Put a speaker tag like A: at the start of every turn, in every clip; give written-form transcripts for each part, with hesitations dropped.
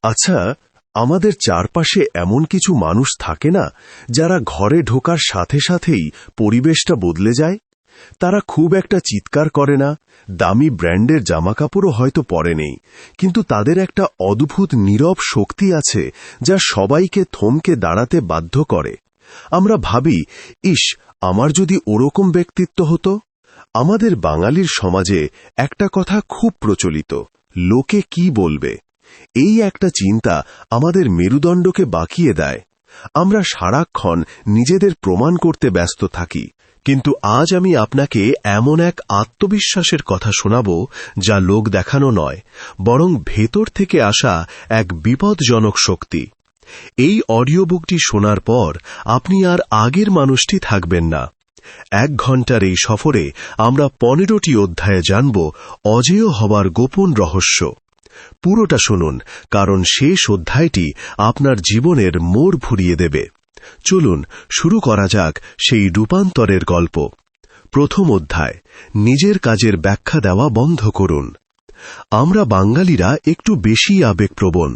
A: আচ্ছা, আমাদের চারপাশে এমন কিছু মানুষ থাকে না, যারা ঘরে ঢোকার সাথে সাথেই পরিবেশটা বদলে যায়? তারা খুব একটা চিৎকার করে না, দামি ব্র্যান্ডের জামাকাপড়ও হয়তো পরে নেই, কিন্তু তাদের একটা অদ্ভুত নীরব শক্তি আছে যা সবাইকে থমকে দাঁড়াতে বাধ্য করে। আমরা ভাবি, ইস, আমার যদি ওরকম ব্যক্তিত্ব হতো। আমাদের বাঙালির সমাজে একটা কথা খুব প্রচলিত, লোকে কি বলবে। এই একটা চিন্তা আমাদের মেরুদণ্ডকে বাঁকিয়ে দেয়। আমরা সারাক্ষণ নিজেদের প্রমাণ করতে ব্যস্ত থাকি, কিন্তু আজ আমি আপনাকে এমন এক আত্মবিশ্বাসের কথা শোনাব যা লোক দেখানো নয়, বরং ভেতর থেকে আসা এক বিপজ্জনক শক্তি। এই অডিও বুকটি শোনার পর আপনি আর আগের মানুষটি থাকবেন না। 1 ঘন্টার এই সফরে আমরা 15টি অধ্যায়ে জানব অজেয় হবার গোপন রহস্য। পুরোটা শুনুন, কারণ শেষ অধ্যায়টি আপনার জীবনের মোড় ঘুরিয়ে দেবে। চলুন শুরু করা যাক সেই রূপান্তরের গল্প। প্রথম অধ্যায়, নিজের কাজের ব্যাখ্যা দেওয়া বন্ধ করুন। আমরা বাঙালিরা একটু বেশি আবেগপ্রবণ।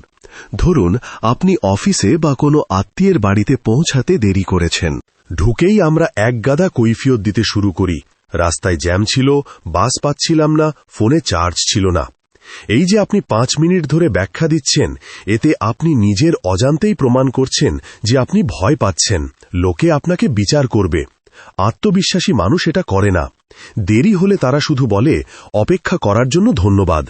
A: ধরুন, আপনি অফিসে বা কোনো আত্মীয়ের বাড়িতে পৌঁছাতে দেরি করেছেন। ঢুকেই আমরা একগাদা কৈফিয়ত দিতে শুরু করি। রাস্তায় জ্যাম ছিল, বাস পাচ্ছিলাম না, ফোনে চার্জ ছিল না। এই যে আপনি 5 মিনিট ধরে ব্যাখ্যা দিচ্ছেন, এতে আপনি নিজের অজান্তেই প্রমাণ করছেন যে আপনি ভয় পাচ্ছেন লোকে আপনাকে বিচার করবে। আত্মবিশ্বাসী মানুষ এটা করে না। দেরি হলে তারা শুধু বলে, অপেক্ষা করার জন্য ধন্যবাদ।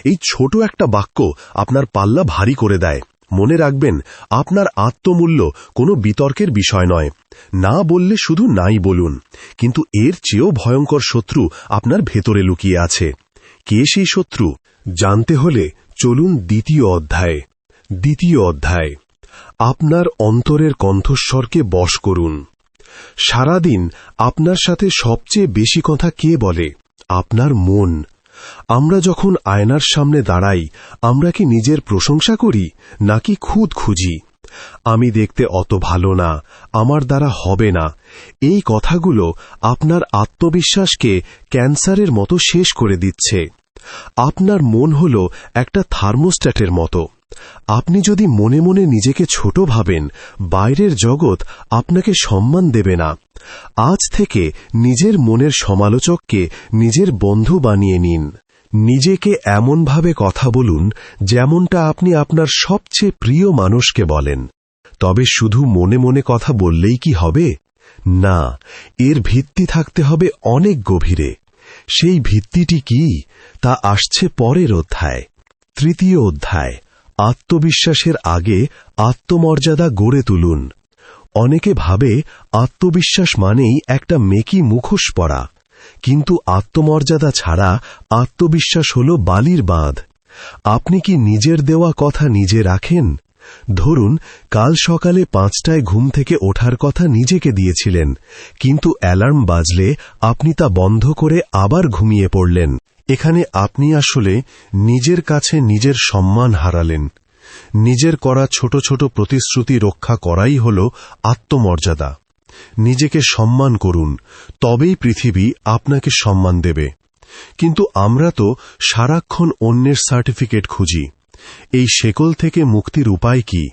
A: এই ছোট একটা বাক্য আপনার পাল্লা ভারী করে দেয়। মনে রাখবেন, আপনার আত্মমূল্য কোনো বিতর্কের বিষয় নয়। না বললে শুধু নাই বলুন, কিন্তু এর চেয়েও ভয়ঙ্কর শত্রু আপনার ভেতরে লুকিয়ে আছে। কে সেই শত্রু জানতে হলে চলুন দ্বিতীয় অধ্যায়ে। দ্বিতীয় অধ্যায়, আপনার অন্তরের কণ্ঠস্বরকে বশ করুন। সারাদিন আপনার সাথে সবচেয়ে বেশি কথা কে বলে? আপনার মন। আমরা যখন আয়নার সামনে দাঁড়াই, আমরা কি নিজের প্রশংসা করি নাকি খুদ খুঁজি? আমি দেখতে অত ভালো না, আমার দ্বারা হবে না। এই কথাগুলো আপনার আত্মবিশ্বাসকে ক্যান্সারের মতো শেষ করে দিচ্ছে। আপনার মন হল একটা থার্মোস্ট্যাটের মতো। আপনি যদি মনে মনে নিজেকে ছোট ভাবেন, বাইরের জগৎ আপনাকে সম্মান দেবে না। আজ থেকে নিজের মনের সমালোচককে নিজের বন্ধু বানিয়ে নিন। নিজেকে এমনভাবে কথা বলুন যেমনটা আপনি আপনার সবচেয়ে প্রিয় মানুষকে বলেন। তবে শুধু মনে মনে কথা বললেই কি হবে? না, এর ভিত্তি থাকতে হবে অনেক গভীরে। সেই ভিত্তিটি কি, তা আসছে পরের অধ্যায়। তৃতীয় অধ্যায়, আত্মবিশ্বাসের আগে আত্মমর্যাদা গড়ে তুলুন। অনেকে ভাবে আত্মবিশ্বাস মানেই একটা মেকি মুখোশ পরা, কিন্তু আত্মমর্যাদা ছাড়া আত্মবিশ্বাস হল বালির বাঁধ। আপনি কি নিজের দেওয়া কথা নিজে রাখেন? ধরুন, কাল সকালে 5টায় ঘুম থেকে ওঠার কথা নিজেকে দিয়েছিলেন, কিন্তু অ্যালার্ম বাজলে আপনি তা বন্ধ করে আবার ঘুমিয়ে পড়লেন। এখানে আপনি আসলে নিজের কাছে নিজের সম্মান হারালেন। নিজের করা ছোট ছোট প্রতিশ্রুতি রক্ষা করাই হল আত্মমর্যাদা। নিজেকে সম্মান করুন, তবেই পৃথিবী আপনাকে সম্মান দেবে। কিন্তু আমরা তো সারাক্ষণ অন্যের সার্টিফিকেট খুঁজি। এই শেকল থেকে মুক্তির উপায় কি?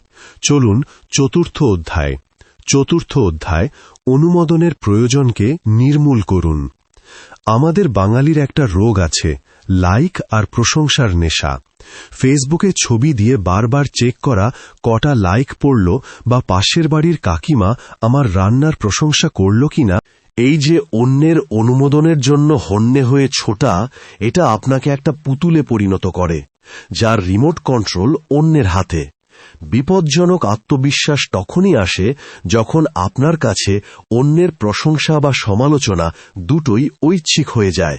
A: চলুন চতুর্থ অধ্যায়। চতুর্থ অধ্যায়, অনুমোদনের প্রয়োজনকে নির্মূল করুন। আমাদের বাঙালির একটা রোগ আছে, লাইক আর প্রশংসার নেশা। ফেসবুকে ছবি দিয়ে বারবার চেক করা কটা লাইক পড়ল, বা পাশের বাড়ির কাকিমা আমার রান্নার প্রশংসা করল কিনা। এই যে অন্যের অনুমোদনের জন্য হন্যে হয়ে ছোটা, এটা আপনাকে একটা পুতুলে পরিণত করে, যার রিমোট কন্ট্রোল অন্যের হাতে। বিপজ্জনক আত্মবিশ্বাস তখনই আসে যখন আপনার কাছে অন্যের প্রশংসা বা সমালোচনা দুটোই ঐচ্ছিক হয়ে যায়।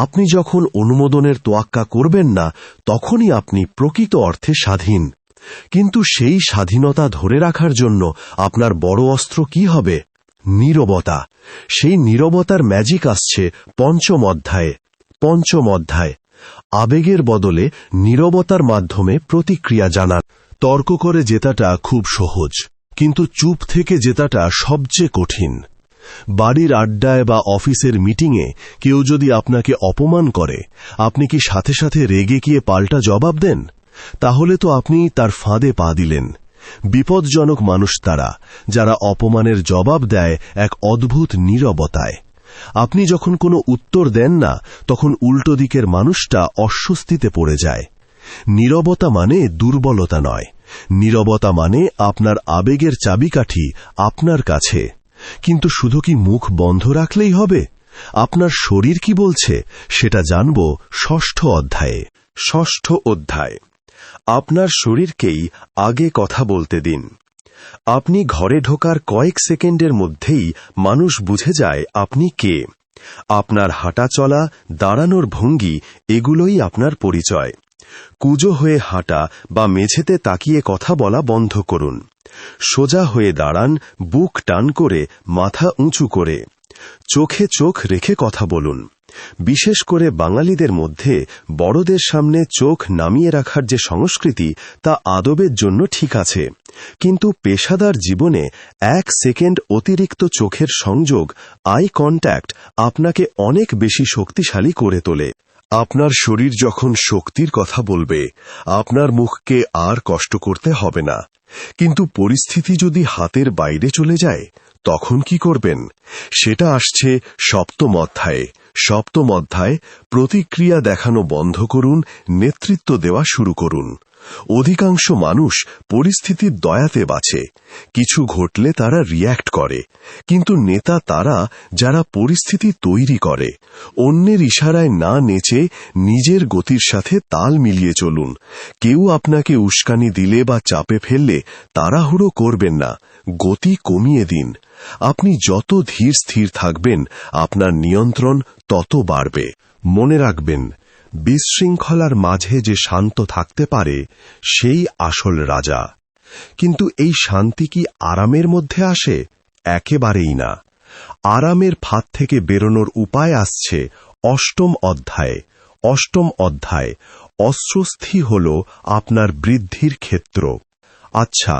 A: আপনি যখন অনুমোদনের তোয়াক্কা করবেন না, তখনই আপনি প্রকৃত অর্থে স্বাধীন। কিন্তু সেই স্বাধীনতা ধরে রাখার জন্য আপনার বড় অস্ত্র কি হবে? নীরবতা। সেই নীরবতার ম্যাজিক আসছে পঞ্চম অধ্যায়ে। পঞ্চম অধ্যায়, আবেগের বদলে নীরবতার মাধ্যমে প্রতিক্রিয়া জানান। তর্ক করে জেতাটা খুব সহজ, কিন্তু চুপ থেকে জেতাটা সবচেয়ে কঠিন। বাড়ির আড্ডায় বা অফিসের মিটিংয়ে কেউ যদি আপনাকে অপমান করে, আপনি কি সাথে সাথে রেগে গিয়ে পাল্টা জবাব দেন? তাহলে তো আপনি তার ফাঁদে পা দিলেন। বিপজ্জনক মানুষ তারা, যারা অপমানের জবাব দেয় এক অদ্ভুত নীরবতায়। আপনি যখন কোনো উত্তর দেন না, তখন উল্টো দিকের মানুষটা অস্বস্তিতে পড়ে যায়। নীরবতা মানে দুর্বলতা নয়, নীরবতা মানে আপনার আবেগের চাবিকাঠি আপনার কাছে। কিন্তু শুধু কি মুখ বন্ধ রাখলেই হবে? আপনার শরীর কি বলছে সেটা জানব ষষ্ঠ অধ্যায়ে। ষষ্ঠ অধ্যায়, আপনার শরীরকেই আগে কথা বলতে দিন। আপনি ঘরে ঢোকার কয়েক সেকেন্ডের মধ্যেই মানুষ বুঝে যায় আপনি কে। আপনার হাঁটা চলা, দাঁড়ানোর ভঙ্গি, এগুলোই আপনার পরিচয়। কুঁজো হয়ে হাঁটা বা মেঝেতে তাকিয়ে কথা বলা বন্ধ করুন। সোজা হয়ে দাঁড়ান, বুক টান করে, মাথা উঁচু করে। চোখে চোখ রেখে কথা বলুন। বিশেষ করে বাঙালিদের মধ্যে বড়দের সামনে চোখ নামিয়ে রাখার যে সংস্কৃতি, তা আদবের জন্য ঠিক আছে, কিন্তু পেশাদার জীবনে 1 সেকেন্ড অতিরিক্ত চোখের সংযোগ, আই কন্ট্যাক্ট, আপনাকে অনেক বেশি শক্তিশালী করে তোলে। আপনার শরীর যখন শক্তির কথা বলবে, আপনার মুখকে আর কষ্ট করতে হবে না। কিন্তু পরিস্থিতি যদি হাতের বাইরে চলে যায়, তখন কি করবেন? সেটা আসছে সপ্তম অধ্যায়ে। সপ্তম অধ্যায়, প্রতিক্রিয়া দেখানো বন্ধ করুন, নেতৃত্ব দেওয়া শুরু করুন। অধিকাংশ মানুষ পরিস্থিতির দয়াতে বাঁচে। কিছু ঘটলে তারা রিয়্যাক্ট করে, কিন্তু নেতা তারা যারা পরিস্থিতি তৈরি করে। অন্যের ইশারায় না নেচে নিজের গতির সাথে তাল মিলিয়ে চলুন। কেউ আপনাকে উস্কানি দিলে বা চাপে ফেললে তাড়াহুড়ো করবেন না, গতি কমিয়ে দিন। আপনি যত ধীর স্থির থাকবেন, আপনার নিয়ন্ত্রণ তত বাড়বে। মনে রাখবেন, বিশৃঙ্খলার মাঝে যে শান্ত থাকতে পারে, সেই আসল রাজা। কিন্তু এই শান্তি কি আরামের মধ্যে আসে? একেবারেই না। আরামের ফাঁদ থেকে বেরোনোর উপায় আসছে অষ্টম অধ্যায়ে। অষ্টম অধ্যায়, অস্বস্তি হল আপনার বৃদ্ধির ক্ষেত্র। আচ্ছা,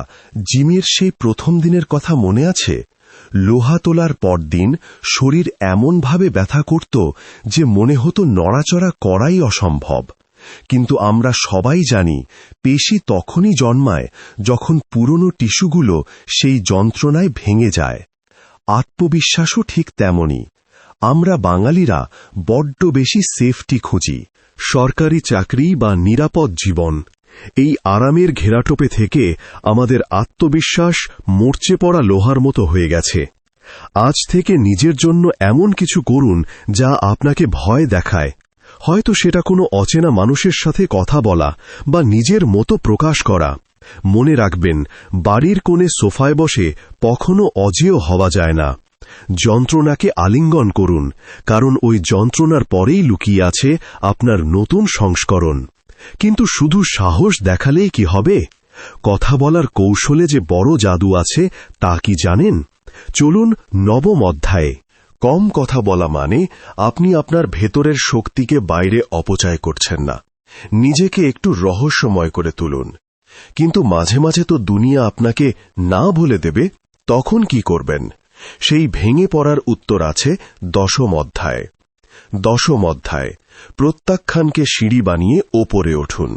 A: জিমের সেই প্রথম দিনের কথা মনে আছে? লোহা তোলার পরদিন শরীর এমনভাবে ব্যথা করত যে মনে হতো নড়াচড়া করাই অসম্ভব। কিন্তু আমরা সবাই জানি, পেশি তখনই জন্মায় যখন পুরনো টিস্যুগুলো সেই যন্ত্রণায় ভেঙে যায়। আত্মবিশ্বাসও ঠিক তেমনি। আমরা বাঙালিরা বড্ড বেশি সেফটি খুঁজি। সরকারি চাকরি বা নিরাপদ জীবন, এই আরামের ঘেরাটোপে থেকে আমাদের আত্মবিশ্বাস মরচে পড়া লোহার মতো হয়ে গেছে। আজ থেকে নিজের জন্য এমন কিছু করুন যা আপনাকে ভয় দেখায়। হয়তো সেটা কোনো অচেনা মানুষের সাথে কথা বলা বা নিজের মতো প্রকাশ করা। মনে রাখবেন, বাড়ির কোণে সোফায় বসে কখনো অজেয় হওয়া যায় না। যন্ত্রণাকে আলিঙ্গন করুন, কারণ ওই যন্ত্রণার পরেই লুকিয়ে আছে আপনার নতুন সংস্করণ। কিন্তু শুধু সাহস দেখালেই কি হবে? কথা বলার কৌশলে যে বড় জাদু আছে, তা কি জানেন? চলুন নবম অধ্যায়ে। কম কথা বলা মানে আপনি আপনার ভেতরের শক্তিকে বাইরে অপচয় করছেন না। নিজেকে একটু রহস্যময় করে তুলুন। কিন্তু মাঝে মাঝে তো দুনিয়া আপনাকে না বলে দেবে, তখন কি করবেন? সেই ভেঙে পড়ার উত্তর আছে দশম অধ্যায়ে। দশম অধ্যায়, প্রত্যাখ্যানকে সিঁড়ি বানিয়ে ওপরে উঠুন।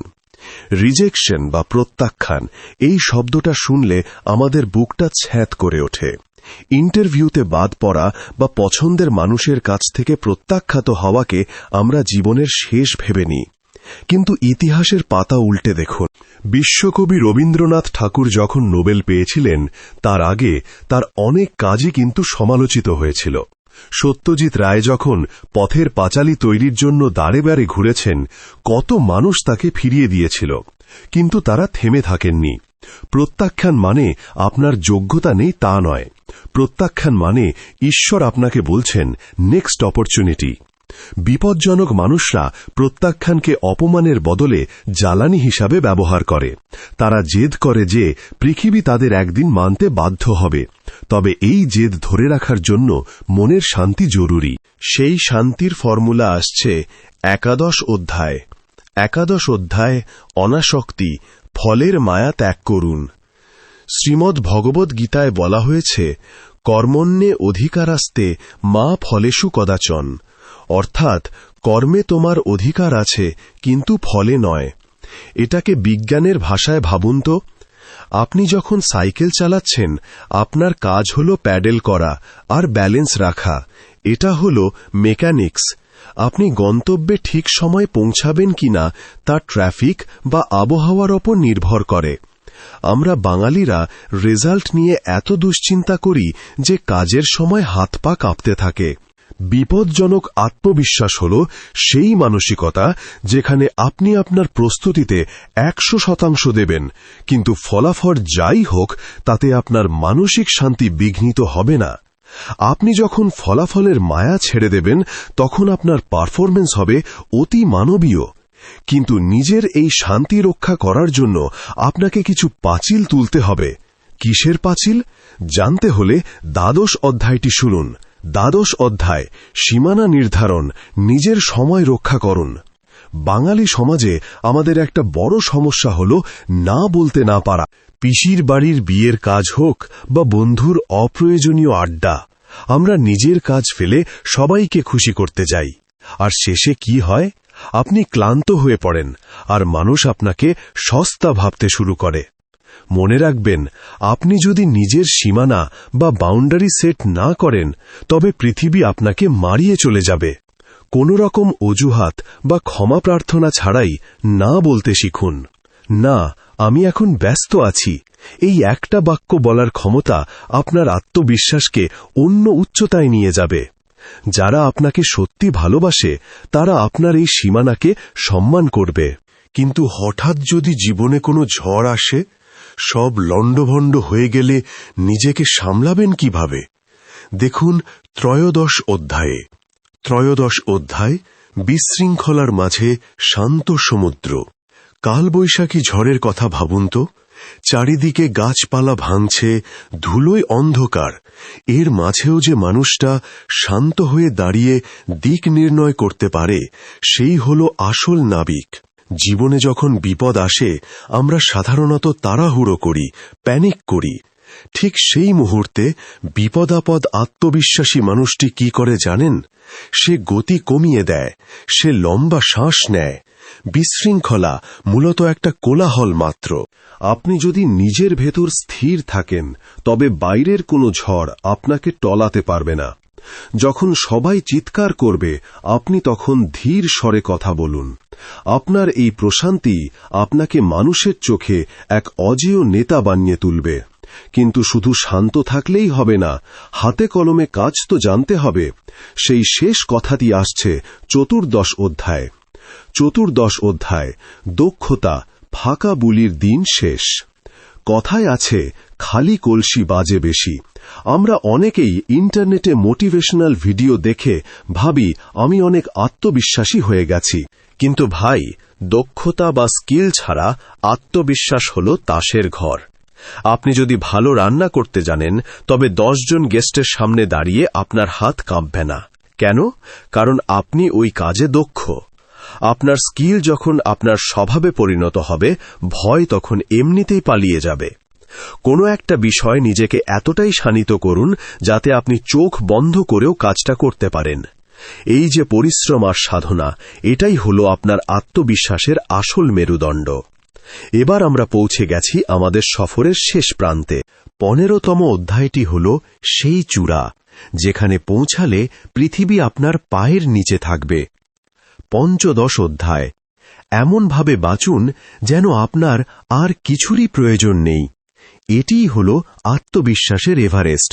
A: রিজেকশন বা প্রত্যাখ্যান, এই শব্দটা শুনলে আমাদের বুকটা ছ্যাঁত করে ওঠে। ইন্টারভিউতে বাদ পড়া বা পছন্দের মানুষের কাছ থেকে প্রত্যাখ্যাত হওয়াকে আমরা জীবনের শেষ ভেবে নিই। কিন্তু ইতিহাসের পাতা উল্টে দেখুন। বিশ্বকবি রবীন্দ্রনাথ ঠাকুর যখন নোবেল পেয়েছিলেন, তার আগে তার অনেক কাজই কিন্তু সমালোচিত হয়েছিল। সত্যজিৎ রায় যখন পথের পাঁচালী তৈরির জন্য দাঁড়ে বেড়ে ঘুরেছেন, কত মানুষ তাকে ফিরিয়ে দিয়েছিল, কিন্তু তারা থেমে থাকেননি। প্রত্যাখ্যান মানে আপনার যোগ্যতা নেই তা নয়। প্রত্যাখ্যান মানে ঈশ্বর আপনাকে বলছেন, নেক্সট অপরচুনিটি। বিপজ্জনক মানুষরা প্রত্যাখ্যানকে অপমানের বদলে জ্বালানি হিসাবে ব্যবহার করে। তারা জেদ করে যে পৃথিবী তাদের একদিন মানতে বাধ্য হবে। তবে এই জেদ ধরে রাখার জন্য মনের শান্তি জরুরি। সেই শান্তির ফর্মুলা আসছে একাদশ অধ্যায়। একাদশ অধ্যায়, অনাসক্তি, ফলের মায়া ত্যাগ করুন। শ্রীমদ্ ভগবদ্ গীতায় বলা হয়েছে, কর্মণ্যে অধিকারাস্তে মা ফলেষু কদাচন। অর্থাৎ কর্মে তোমার অধিকার আছে, কিন্তু ফলে নয়। এটাকে বিজ্ঞানের ভাষায় ভাবুন তো। আপনি যখন সাইকেল চালাচ্ছেন, আপনার কাজ হলো প্যাডেল করা আর ব্যালেন্স রাখা। এটা হলো মেকানিক্স। আপনি গন্তব্যে ঠিক সময়ে পৌঁছাবেন কিনা তা ট্রাফিক বা আবহাওয়ার ওপর নির্ভর করে। আমরা বাঙালিরা রেজাল্ট নিয়ে এত দুশ্চিন্তা করি যে কাজের সময় হাত পা কাঁপতে থাকে। বিপজ্জনক আত্মবিশ্বাস হল সেই মানসিকতা যেখানে আপনি আপনার প্রস্তুতিতে 100% দেবেন, কিন্তু ফলাফল যাই হোক তাতে আপনার মানসিক শান্তি বিঘ্নিত হবে না। আপনি যখন ফলাফলের মায়া ছেড়ে দেবেন তখন আপনার পারফরম্যান্স হবে অতি মানবীয়। কিন্তু নিজের এই শান্তি রক্ষা করার জন্য আপনাকে কিছু পাঁচিল তুলতে হবে। কিসের পাঁচিল জানতে হলে দ্বাদশ অধ্যায়টি শুনুন। দ্বাদশ অধ্যায়, সীমানা নির্ধারণ, নিজের সময় রক্ষা করুন। বাঙালি সমাজে আমাদের একটা বড় সমস্যা হল না বলতে না পারা। পিসির বাড়ির বিয়ের কাজ হোক বা বন্ধুর অপ্রয়োজনীয় আড্ডা, আমরা নিজের কাজ ফেলে সবাইকে খুশি করতে যাই। আর শেষে কি হয়? আপনি ক্লান্ত হয়ে পড়েন আর মানুষ আপনাকে সস্তা ভাবতে শুরু করে। মনে রাখবেন, আপনি যদি নিজের সীমানা বা বাউন্ডারি সেট না করেন তবে পৃথিবী আপনাকে মারিয়ে চলে যাবে। কোনো রকম অজুহাত বা ক্ষমা প্রার্থনা ছাড়াই না বলতে শিখুন। না, আমি এখন ব্যস্ত আছি। এই একটা বাক্য বলার ক্ষমতা আপনার আত্মবিশ্বাসকে অন্য উচ্চতায় নিয়ে যাবে। যারা আপনাকে সত্যি ভালোবাসে তারা আপনার এই সীমানাকে সম্মান করবে। কিন্তু হঠাৎ যদি জীবনে কোনো ঝড় আসে, সব লণ্ডভণ্ড হয়ে গেলে নিজেকে সামলাবেন কিভাবে? দেখুন ত্রয়োদশ অধ্যায়ে। ত্রয়োদশ অধ্যায়, বিশৃঙ্খলার মাঝে শান্ত সমুদ্র। কালবৈশাখী ঝড়ের কথা ভাবুন তো। চারিদিকে গাছপালা ভাঙছে, ধুলোয় অন্ধকার। এর মাঝেও যে মানুষটা শান্ত হয়ে দাঁড়িয়ে দিক নির্ণয় করতে পারে, সেই হল আসল নাবিক। জীবনে যখন বিপদ আসে আমরা সাধারণত তাড়াহুড়ো করি, প্যানিক করি। ঠিক সেই মুহূর্তে বিপদাপদ আত্মবিশ্বাসী মানুষটি কি করে জানেন? সে গতি কমিয়ে দেয়, সে লম্বা শ্বাস নেয়। বিশৃঙ্খলা মূলত একটা কোলাহল মাত্র। আপনি যদি নিজের ভেতর স্থির থাকেন তবে বাইরের কোনো ঝড় আপনাকে টলাতে পারবে না। যখন সবাই চিৎকার করবে আপনি তখন ধীর স্বরে কথা বলুন। আপনার এই প্রশান্তি আপনাকে মানুষের চোখে এক অজেয় নেতা বানিয়ে তুলবে। কিন্তু শুধু শান্ত থাকলেই হবে না, হাতে কলমে কাজ তো জানতে হবে। সেই শেষ কথাটি আসছে চতুর্দশ অধ্যায়। চতুর্দশ অধ্যায়, দক্ষতা, ফাঁকা বুলির দিন শেষ। কথায় আছে খালি কলসি বাজে বেশি। আমরা অনেকেই ইন্টারনেটে মোটিভেশনাল ভিডিও দেখে ভাবি আমি অনেক আত্মবিশ্বাসী হয়ে গেছি। কিন্তু ভাই, দক্ষতা বা স্কিল ছাড়া আত্মবিশ্বাস হল তাসের ঘর। আপনি যদি ভালো রান্না করতে জানেন তবে 10 জন গেস্টের সামনে দাঁড়িয়ে আপনার হাত কাঁপবে না। কেন? কারণ আপনি ওই কাজে দক্ষ। আপনার স্কিল যখন আপনার স্বভাবে পরিণত হবে, ভয় তখন এমনিতেই পালিয়ে যাবে। কোনো একটা বিষয় নিজেকে এতটাই শানিত করুন যাতে আপনি চোখ বন্ধ করেও কাজটা করতে পারেন। এই যে পরিশ্রম আর সাধনা, এটাই হলো আপনার আত্মবিশ্বাসের আসল মেরুদণ্ড। এবার আমরা পৌঁছে গেছি আমাদের সফরের শেষ প্রান্তে। 15তম অধ্যায়টি হল সেই চূড়া যেখানে পৌঁছালে পৃথিবী আপনার পায়ের নিচে থাকবে। পঞ্চদশ অধ্যায়, এমনভাবে বাঁচুন যেন আপনার আর কিছুরই প্রয়োজন নেই। এটিই হল আত্মবিশ্বাসের এভারেস্ট।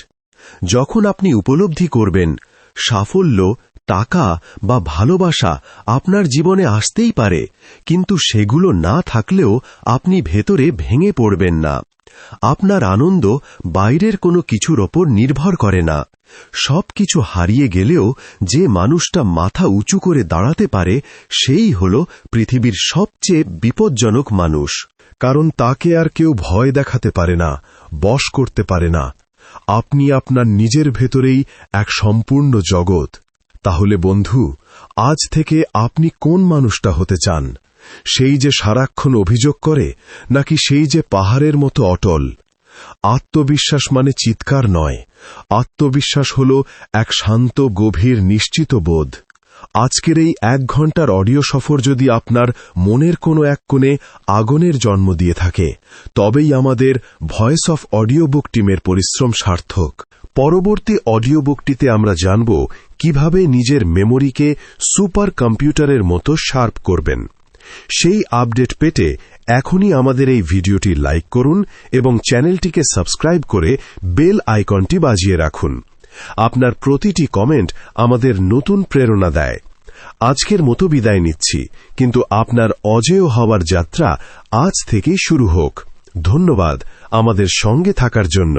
A: যখন আপনি উপলব্ধি করবেন সাফল্য, টাকা বা ভালোবাসা আপনার জীবনে আসতেই পারে, কিন্তু সেগুলো না থাকলেও আপনি ভেতরে ভেঙে পড়বেন না। আপনার আনন্দ বাইরের কোনো কিছুর ওপর নির্ভর করে না। সবকিছু হারিয়ে গেলেও যে মানুষটা মাথা উঁচু করে দাঁড়াতে পারে সেই হল পৃথিবীর সবচেয়ে বিপজ্জনক মানুষ। কারণ তাকে আর কেউ ভয় দেখাতে পারে না, বশ করতে পারে না। আপনি আপনার নিজের ভেতরেই এক সম্পূর্ণ জগৎ। তাহলে বন্ধু, আজ থেকে আপনি কোন মানুষটা হতে চান? সেই যে সারাক্ষণ অভিযোগ করে, নাকি সেই যে পাহাড়ের মতো অটল? আত্মবিশ্বাস মানে চিৎকার নয়। আত্মবিশ্বাস হল এক শান্ত গভীর নিশ্চিত বোধ। আজকের এই 1 ঘন্টার অডিও সফর যদি আপনার মনের কোনো এক কোণে আগুনের জন্ম দিয়ে থাকে, তবেই আমাদের ভয়েস অফ অডিও বুক টিমের পরিশ্রম সার্থক। পরবর্তী অডিও বুকটিতে আমরা জানব কিভাবে নিজের মেমোরিকে সুপার কম্পিউটারের মতো শার্প করবেন। সেই আপডেট পেতে এখনই আমাদের এই ভিডিওটি লাইক করুন এবং চ্যানেলটিকে সাবস্ক্রাইব করে বেল আইকনটি বাজিয়ে রাখুন। আপনার প্রতিটি কমেন্ট আমাদের নতুন প্রেরণা দেয়। আজকের মতো বিদায় নিচ্ছি, কিন্তু আপনার অজেয় হওয়ার যাত্রা আজ থেকেই শুরু হোক। ধন্যবাদ আমাদের সঙ্গে থাকার জন্য।